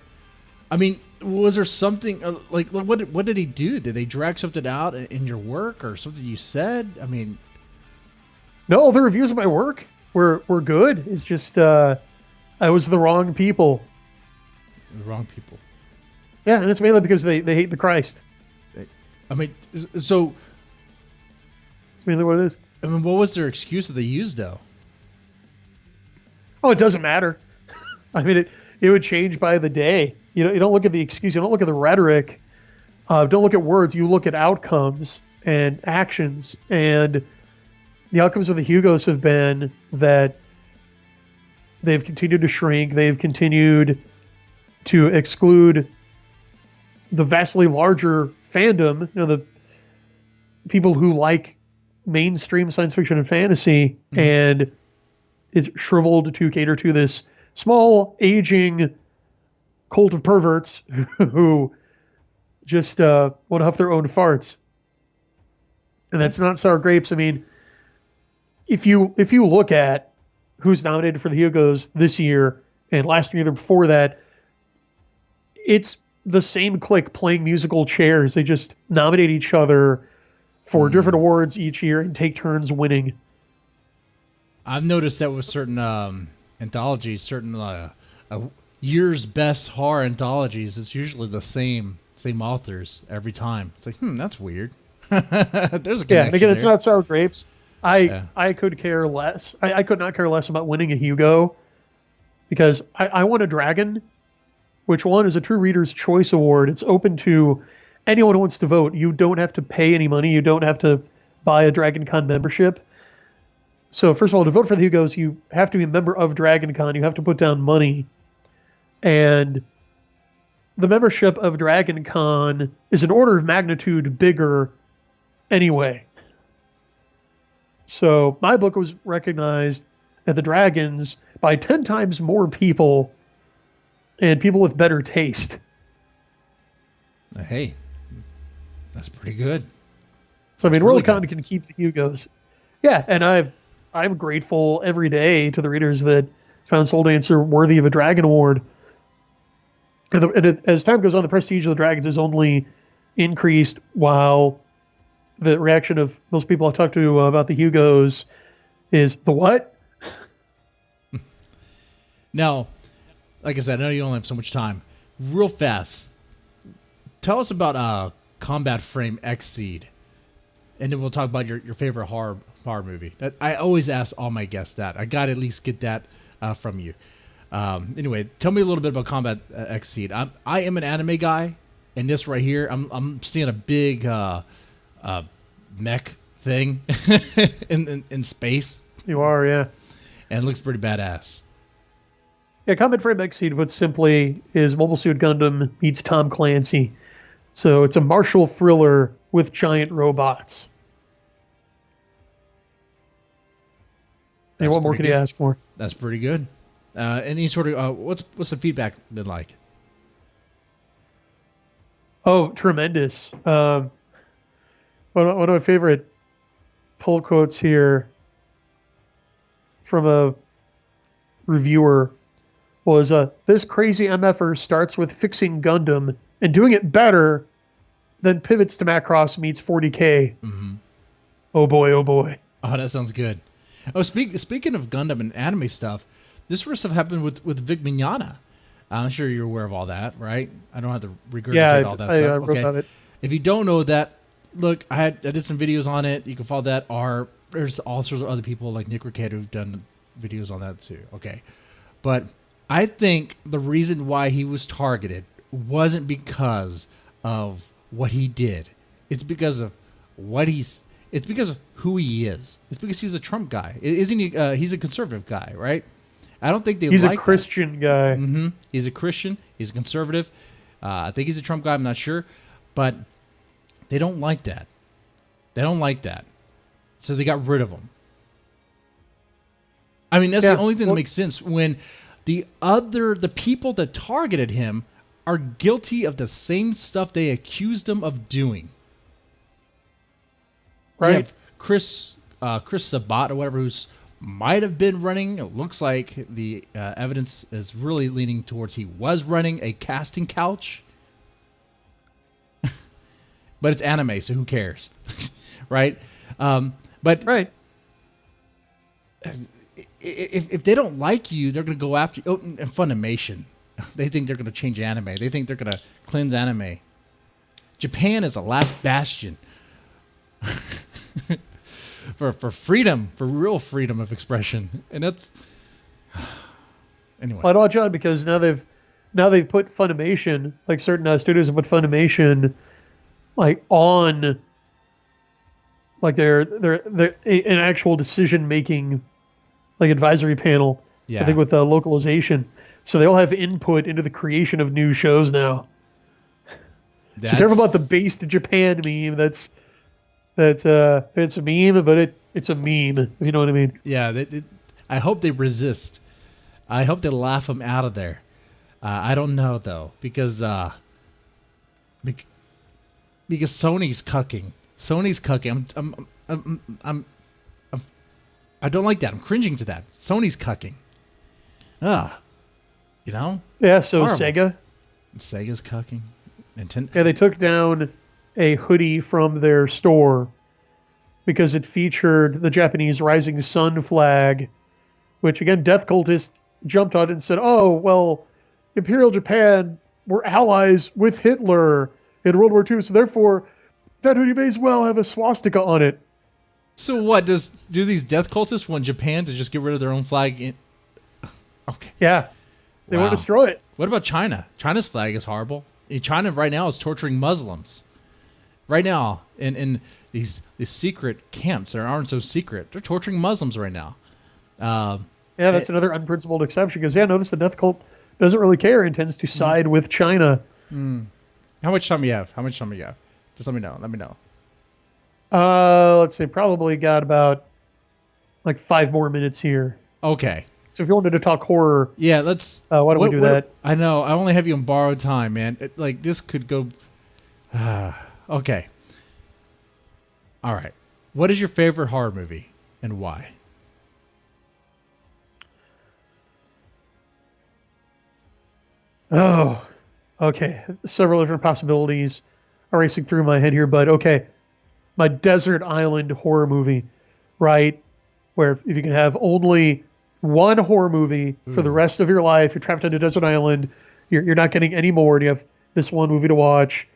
I mean, was there something like what did he do? Did they drag something out in your work or something you said? I mean, no, the reviews of my work were good. It's just I was the wrong people. The wrong people. Yeah, and it's mainly because they hate the Christ. I mean, so it's mainly what it is. I mean, what was their excuse that they used, though? Oh, it doesn't matter. I mean, it would change by the day. You don't look at the excuse. You don't look at the rhetoric. Don't look at words. You look at outcomes and actions. And the outcomes of the Hugos have been that they've continued to shrink. They've continued to exclude the vastly larger fandom, the people who like mainstream science fiction and fantasy, and is shriveled to cater to this small, aging cult of perverts who just want to huff their own farts. And that's not sour grapes. I mean, if you look at who's nominated for the Hugos this year and last year before that, it's the same clique playing musical chairs. They just nominate each other for different awards each year and take turns winning. I've noticed that with certain anthologies, certain year's best horror anthologies, it's usually the same authors every time. It's like, that's weird. There's a connection. Yeah, and again, it's there. not sour grapes. I could care less. I could not care less about winning a Hugo, because I won a dragon, which one is a True Reader's Choice Award. It's open to anyone who wants to vote. You don't have to pay any money. You don't have to buy a DragonCon membership. So first of all, to vote for the Hugos, you have to be a member of DragonCon. You have to put down money. And the membership of DragonCon is an order of magnitude bigger anyway. So my book was recognized at the Dragons by 10 times more people, and people with better taste. Hey, that's pretty good. So I mean, really Worldcon can keep the Hugos. Yeah, and I'm grateful every day to the readers that found Soul Dancer worthy of a Dragon Award. And as time goes on, the prestige of the Dragons is only increased, while the reaction of most people I talk to about the Hugos is, the what? Now, like I said, I know you only have so much time. Real fast, tell us about Combat Frame X-Seed, and then we'll talk about your favorite horror movie. I always ask all my guests that. I got to at least get that from you. Anyway, tell me a little bit about Combat X-Seed. I am an anime guy, and this right here, I'm seeing a big mech thing in space, You are, yeah. and it looks pretty badass. Yeah, Combat Frame Exceed, put simply, is Mobile Suit Gundam meets Tom Clancy. So it's a martial thriller with giant robots. Hey, That's what more pretty can you good. ask for? That's pretty good. Any sort of what's the feedback been like? Oh, tremendous. One of my favorite pull quotes here from a reviewer was this crazy MFer starts with fixing Gundam and doing it better, then pivots to Macross meets 40K. Mm-hmm. Oh boy, oh boy. Oh, that sounds good. Oh, speaking of Gundam and anime stuff, this sort of stuff happened with Vic Mignogna. I'm sure you're aware of all that, right? I don't have to regurgitate all that I stuff. wrote about it. If you don't know that, look, I did some videos on it. You can follow that. There's all sorts of other people like Nick Ricchetto who've done videos on that too. Okay, but I think the reason why he was targeted wasn't because of what he did. It's because of what he's. It's because of who he is. It's because he's a Trump guy, isn't he? He's a conservative guy, right? I don't think He's a Christian guy. Mm-hmm. He's a Christian. He's a conservative. I think he's a Trump guy. I'm not sure, but they don't like that. They don't like that, so they got rid of him. I mean, that's the only thing that makes sense when the people that targeted him are guilty of the same stuff they accused him of doing. Right. Chris Sabat or whatever, who's might have been running. It looks like the evidence is really leaning towards he was running a casting couch. But it's anime, so who cares? Right? But right. If they don't like you, they're going to go after you. Oh, and Funimation. They think they're going to change anime. They think they're going to cleanse anime. Japan is the last bastion for freedom, for real freedom of expression. And that's anyway. Well, I don't watch because now they've put Funimation, like certain studios have put Funimation like on like they're an actual decision making like advisory panel. Yeah. I think with the localization, so they all have input into the creation of new shows now. So careful about the based Japan meme. That's it's a meme, but it's a meme. If you know what I mean. Yeah. I hope they resist. I hope they laugh them out of there. I don't know though, because Sony's cucking. Sony's cucking. I don't like that. I'm cringing to that. Sony's cucking. You know? Yeah. So horrible. Sega's cucking. Nintendo. Yeah, they took down a hoodie from their store because it featured the Japanese Rising Sun flag, which again, Death Cultist jumped on it and said, "Oh, well, Imperial Japan were allies with Hitler in World War II, so therefore that hoodie may as well have a swastika on it." So what do these Death Cultists want Japan to just get rid of their own flag? Okay. Yeah, they want to destroy it. What about China? China's flag is horrible. China right now is torturing Muslims. Right now, in these secret camps that aren't so secret, they're torturing Muslims right now. Yeah, that's another unprincipled exception because notice the Death Cult doesn't really care and tends to side with China. How much time do you have? Just let me know. Let's see, probably got about like 5 more minutes here. Okay. So if you wanted to talk horror, yeah, let's. Why don't we do that? I know. I only have you on borrowed time, man. This could go. Okay. All right. What is your favorite horror movie and why? Oh, okay. Several different possibilities are racing through my head here, but okay. My desert island horror movie, right? Where if you can have only one horror movie for the rest of your life, you're trapped on a desert island, you're not getting any more, and you have this one movie to watch.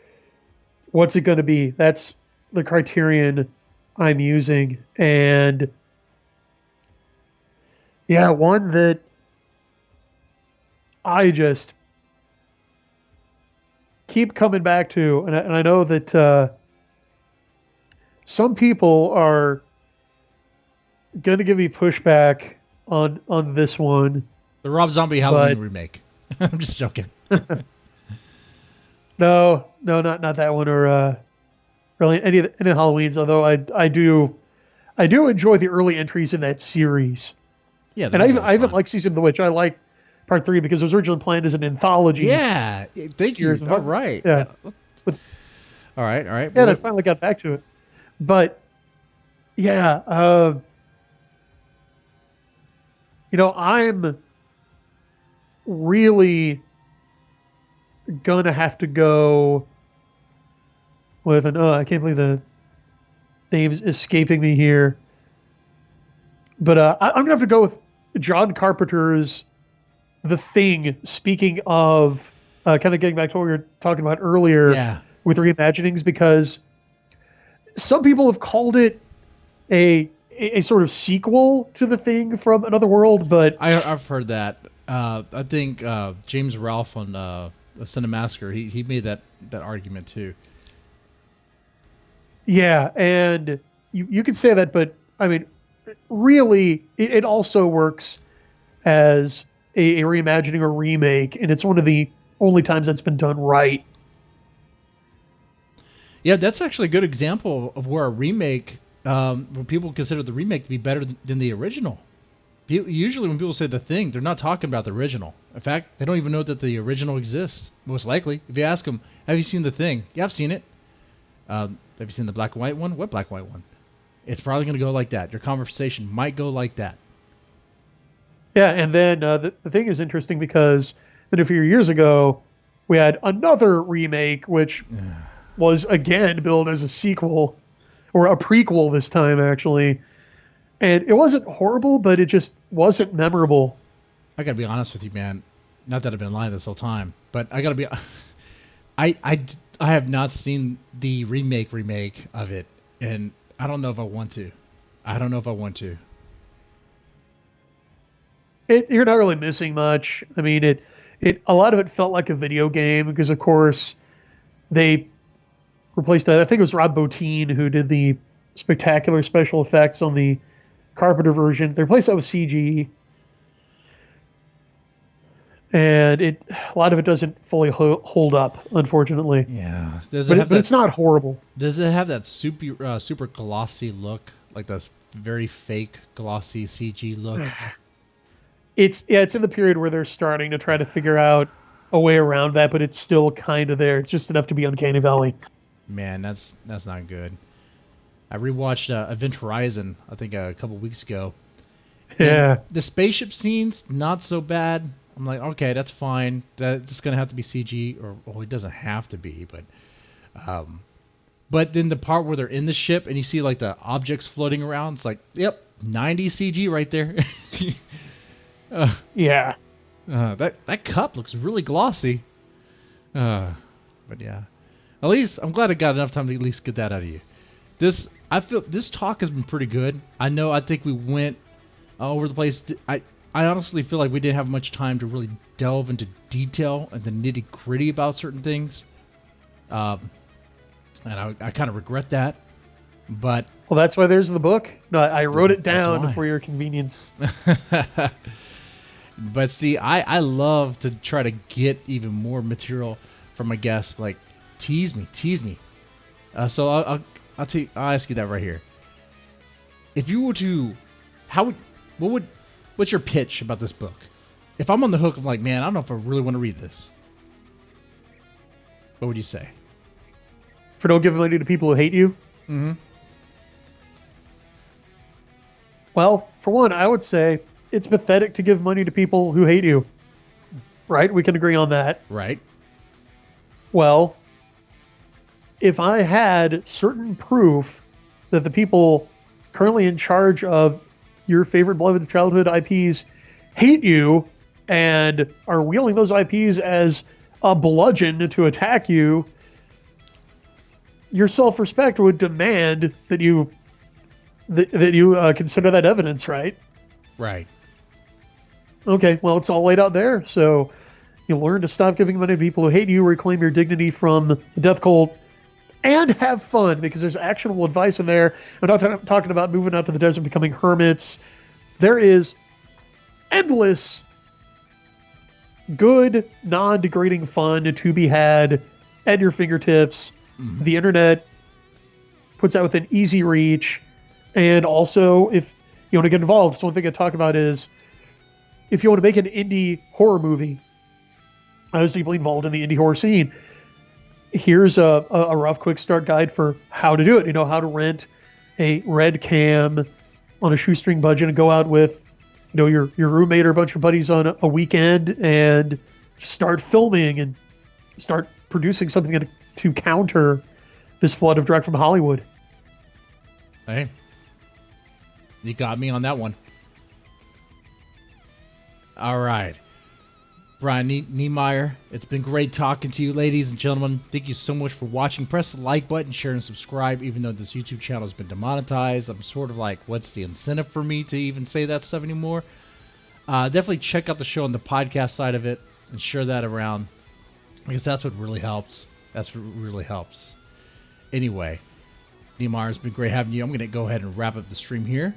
What's it going to be? That's the criterion I'm using. And yeah, one that I just keep coming back to, and I know that some people are going to give me pushback on this one, The Rob Zombie Halloween but remake. I'm just joking. no, not that one, or really any of the Halloweens. Although I do enjoy the early entries in that series, Yeah, the and original was I even fun. like Season of the Witch. I like Part 3 because it was originally planned as an anthology Yeah, thank you. series. All right. Yeah, but All right, all right. yeah, they What? finally got back to it. But yeah, I'm really gonna have to go with an I can't believe the name's escaping me here. But I'm gonna have to go with John Carpenter's The Thing. Speaking of kind of getting back to what we were talking about earlier Yeah, with reimaginings, because some people have called it a sort of sequel to The Thing from Another World, but I've heard that. I think James Ralph on Cinemassacre, he made that argument too. yeah, and you could say that, but I mean, really, it also works as a reimagining or remake, and it's one of the only times that's been done right. Yeah, that's actually a good example of where a remake, where people consider the remake to be better than the original. Usually, when people say the thing, they're not talking about the original. In fact, they don't even know that the original exists. Most likely, if you ask them, "Have you seen the thing?" Yeah, I've seen it. Have you seen the black and white one? What black and white one? It's probably going to go like that. Your conversation might go like that. Yeah, and then the thing is interesting because then a few years ago, we had another remake, which was again billed as a sequel or a prequel this time, actually. And it wasn't horrible, but it just wasn't memorable. I got to be honest with you, man. Not that I've been lying this whole time, but I got to be. I have not seen the remake of it, and I don't know if I want to. I don't know if I want to. You're not really missing much. I mean, a lot of it felt like a video game because, of course, they replaced that. I think it was Rob Bottin who did the spectacular special effects on the Carpenter version. They replaced that with CG, and a lot of it doesn't fully hold up, unfortunately. Yeah. Does it But have but that? it's not horrible. Does it have that super glossy look, like this very fake glossy CG look? It's in the period where they're starting to try to figure out a way around that, but it's still kind of there. It's just enough to be uncanny valley. Man, that's not good. I rewatched Event Horizon, I think a couple weeks ago. And Yeah. the spaceship scenes, not so bad. I'm like, okay, that's fine. That's just gonna have to be CG, or well, it doesn't have to be, but then the part where they're in the ship and you see like the objects floating around, it's like, yep, 90 CG right there. Yeah. That cup looks really glossy. But yeah, at least I'm glad I got enough time to at least get that out of you. I feel this talk has been pretty good. I think we went over the place. I honestly feel like we didn't have much time to really delve into detail and the nitty gritty about certain things. And I kind of regret that. But Well, that's why there's the book. No, I wrote it That's down why. for your convenience. But see, I love to try to get even more material from my guests. Like, tease me. So I'll ask you that right here. If you were to, what's your pitch about this book? If I'm on the hook of like, man, I don't know if I really want to read this. What would you say? For don't give money to people who hate you? Mm-hmm. Well, for one, I would say it's pathetic to give money to people who hate you. Right? We can agree on that. Right. Well, if I had certain proof that the people currently in charge of your favorite beloved childhood IPs hate you and are wielding those IPs as a bludgeon to attack you, your self-respect would demand that you consider that evidence, right? Right. Okay, well, it's all laid out there. So you learn to stop giving money to people who hate you, reclaim your dignity from the death cult, and have fun, because there's actionable advice in there. I'm not talking about moving out to the desert, becoming hermits. There is endless good, non-degrading fun to be had at your fingertips. The internet puts that within easy reach. And also, if you want to get involved, so one thing I talk about is, if you want to make an indie horror movie, I was deeply involved in the indie horror scene. Here's a rough, quick start guide for how to do it. You know, how to rent a red cam on a shoestring budget and go out with, your roommate or a bunch of buddies on a weekend and start filming and start producing something to counter this flood of direct from Hollywood. Hey, you got me on that one. All right. Brian Niemeier, it's been great talking to you, ladies and gentlemen. Thank you so much for watching. Press the like button, share, and subscribe. Even though this YouTube channel has been demonetized, I'm sort of like, what's the incentive for me to even say that stuff anymore? Definitely check out the show on the podcast side of it and share that around, because that's what really helps. That's what really helps. Anyway, Niemeier, it's been great having you. I'm going to go ahead and wrap up the stream here.